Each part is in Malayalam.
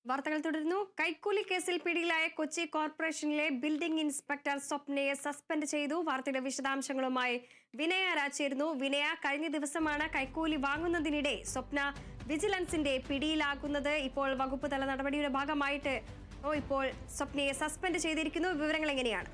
വാർത്തകൾ തുടരുന്നു. കൈക്കൂലി കേസിൽ പിടിയിലായ കൊച്ചി കോർപ്പറേഷനിലെ ബിൽഡിംഗ് ഇൻസ്പെക്ടർ സ്വപ്നയെ സസ്പെൻഡ് ചെയ്തു. വാർത്തയുടെ വിശദാംശങ്ങളുമായി വിനയ ചേരുന്നു. വിനയ, കഴിഞ്ഞ ദിവസമാണ് കൈക്കൂലി വാങ്ങുന്നതിനിടെ സ്വപ്ന വിജിലൻസിന്റെ പിടിയിലാകുന്നത്. ഇപ്പോൾ വകുപ്പ് തല നടപടിയുടെ ഭാഗമായിട്ട് ഇപ്പോൾ സ്വപ്നയെ സസ്പെൻഡ് ചെയ്തിരിക്കുന്നു. വിവരങ്ങൾ എങ്ങനെയാണ്?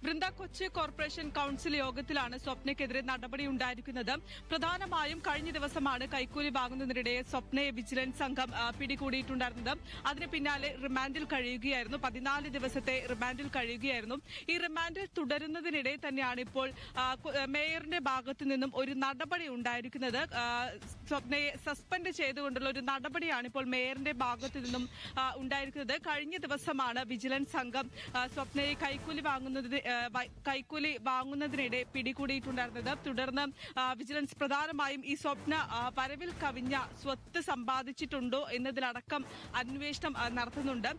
വൃന്ദ, കൊച്ചി കോർപ്പറേഷൻ കൌൺസിൽ യോഗത്തിലാണ് സ്വപ്നയ്ക്കെതിരെ നടപടി ഉണ്ടായിരിക്കുന്നത്. പ്രധാനമായും കഴിഞ്ഞ ദിവസമാണ് കൈക്കൂലി വാങ്ങുന്നതിനിടെ സ്വപ്നയെ വിജിലൻസ് സംഘം പിടികൂടിയിട്ടുണ്ടായിരുന്നത്. അതിന് പിന്നാലെ റിമാൻഡിൽ കഴിയുകയായിരുന്നു. 14 ദിവസത്തെ റിമാൻഡിൽ കഴിയുകയായിരുന്നു. ഈ റിമാൻഡിൽ തുടരുന്നതിനിടെ തന്നെയാണ് ഇപ്പോൾ മേയറിന്റെ ഭാഗത്തു നിന്നും ഒരു നടപടി ഉണ്ടായിരിക്കുന്നത്. സ്വപ്നയെ സസ്പെൻഡ് ചെയ്തുകൊണ്ടുള്ള ഒരു നടപടിയാണ് ഇപ്പോൾ മേയറിന്റെ ഭാഗത്തു നിന്നും ഉണ്ടായിരിക്കുന്നത്. കഴിഞ്ഞ ദിവസമാണ് വിജിലൻസ് സംഘം സ്വപ്നയെ കൈക്കൂലി വാങ്ങുന്നതിനിടെ പിടികൂടിയിട്ടുണ്ടായിരുന്നത്. തുടർന്ന് വിജിലൻസ് പ്രധാനമായും ഈ സ്വപ്ന വരവിൽ കവിഞ്ഞ സ്വത്ത് സമ്പാദിച്ചിട്ടുണ്ടോ എന്നതിലടക്കം അന്വേഷണം നടത്തുന്നുണ്ട്.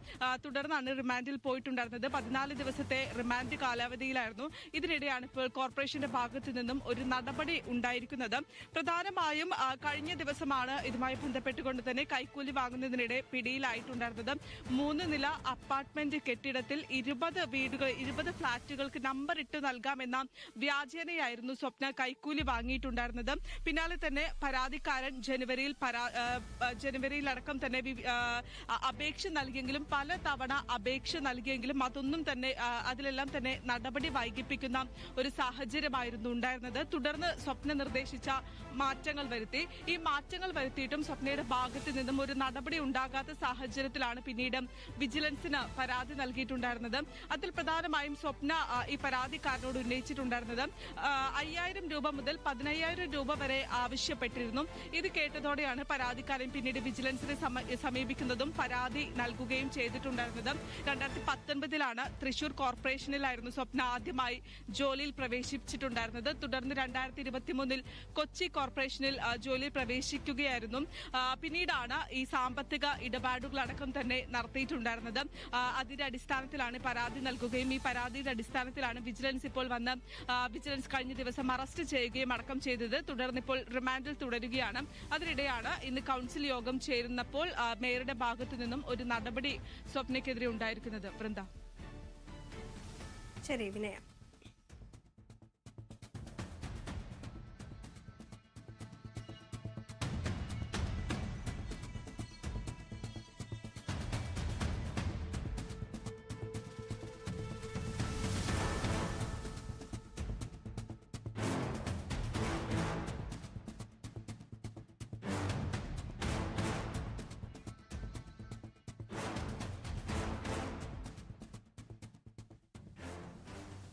തുടർന്നാണ് റിമാൻഡിൽ പോയിട്ടുണ്ടായിരുന്നത്. 14 ദിവസത്തെ റിമാൻഡ് കാലാവധിയിലായിരുന്നു. ഇതിനിടെയാണ് ഇപ്പോൾ കോർപ്പറേഷന്റെ ഭാഗത്തു നിന്നും ഒരു നടപടി ഉണ്ടായിരിക്കുന്നത്. പ്രധാനമായും കഴിഞ്ഞ ദിവസമാണ് ഇതുമായി ബന്ധപ്പെട്ടുകൊണ്ട് തന്നെ കൈക്കൂലി വാങ്ങുന്നതിനിടെ പിടിയിലായിട്ടുണ്ടായിരുന്നത്. 3 നില അപ്പാർട്ട്മെന്റ് കെട്ടിടത്തിൽ 20 ഫ്ളാറ്റുകൾക്ക് നമ്പർ ഇട്ട് നൽകാമെന്ന വ്യാജേനയായിരുന്നു സ്വപ്ന കൈക്കൂലി വാങ്ങിയിട്ടുണ്ടായിരുന്നത്. പിന്നാലെ തന്നെ പരാതിക്കാരൻ ജനുവരിയിലടക്കം തന്നെ അപേക്ഷ നൽകിയെങ്കിലും പല തവണ അപേക്ഷ നൽകിയെങ്കിലും അതൊന്നും തന്നെ അതിലെല്ലാം തന്നെ നടപടി വൈകിപ്പിക്കുന്ന ഒരു സാഹചര്യമായിരുന്നു ഉണ്ടായിരുന്നത്. തുടർന്ന് സ്വപ്ന നിർദ്ദേശിച്ച മാറ്റങ്ങൾ വരുത്തി. ഈ മാറ്റങ്ങൾ വരുത്തിയിട്ടും സ്വപ്നയുടെ ഭാഗത്ത് നിന്നും ഒരു നടപടി ഉണ്ടാകാത്ത സാഹചര്യത്തിലാണ് പിന്നീട് വിജിലൻസിന് പരാതി നൽകിയിട്ടുണ്ടായിരുന്നത്. അതിൽ പ്രധാനമായും സ്വപ്ന ഈ പരാതിക്കാരനോട് ഉന്നയിച്ചിട്ടുണ്ടായിരുന്നത് 5000 രൂപ മുതൽ 15000 രൂപ വരെ ആവശ്യപ്പെട്ടിരുന്നു. ഇത് കേട്ടതോടെയാണ് പരാതിക്കാരൻ പിന്നീട് വിജിലൻസിനെ സമീപിക്കുന്നതും പരാതി നൽകുകയും ചെയ്തിട്ടുണ്ടായിരുന്നത്. 2019 തൃശൂർ കോർപ്പറേഷനിലായിരുന്നു സ്വപ്ന ആദ്യമായി ജോലിയിൽ പ്രവേശിച്ചിട്ടുണ്ടായിരുന്നത്. തുടർന്ന് 2023 കൊച്ചി കോർപ്പറേഷനിൽ ജോലിയിൽ പ്രവേശിക്കുകയായിരുന്നു. പിന്നീടാണ് ഈ സാമ്പത്തിക ഇടപാടുകളടക്കം തന്നെ നടത്തിയിട്ടുണ്ടായിരുന്നത്. അതിന്റെ അടിസ്ഥാനത്തിലാണ് പരാതി നൽകുകയും ഈ പരാതിയുടെ അടിസ്ഥാനത്തിലാണ് വിജിലൻസ് ഇപ്പോൾ വന്ന് വിജിലൻസ് കഴിഞ്ഞ ദിവസം അറസ്റ്റ് ചെയ്യുകയും അടക്കം ചെയ്തത്. തുടർന്ന് ഇപ്പോൾ റിമാൻഡിൽ തുടരുകയാണ്. അതിനിടെയാണ് ഇന്ന് കൌൺസിൽ യോഗം ചേരുന്നപ്പോൾ മേയറുടെ ഭാഗത്തു നിന്നും ഒരു നടപടി സ്വപ്നയ്ക്കെതിരെ ഉണ്ടായിരിക്കുന്നത്. വൃന്ദ. ശരി വിനയ.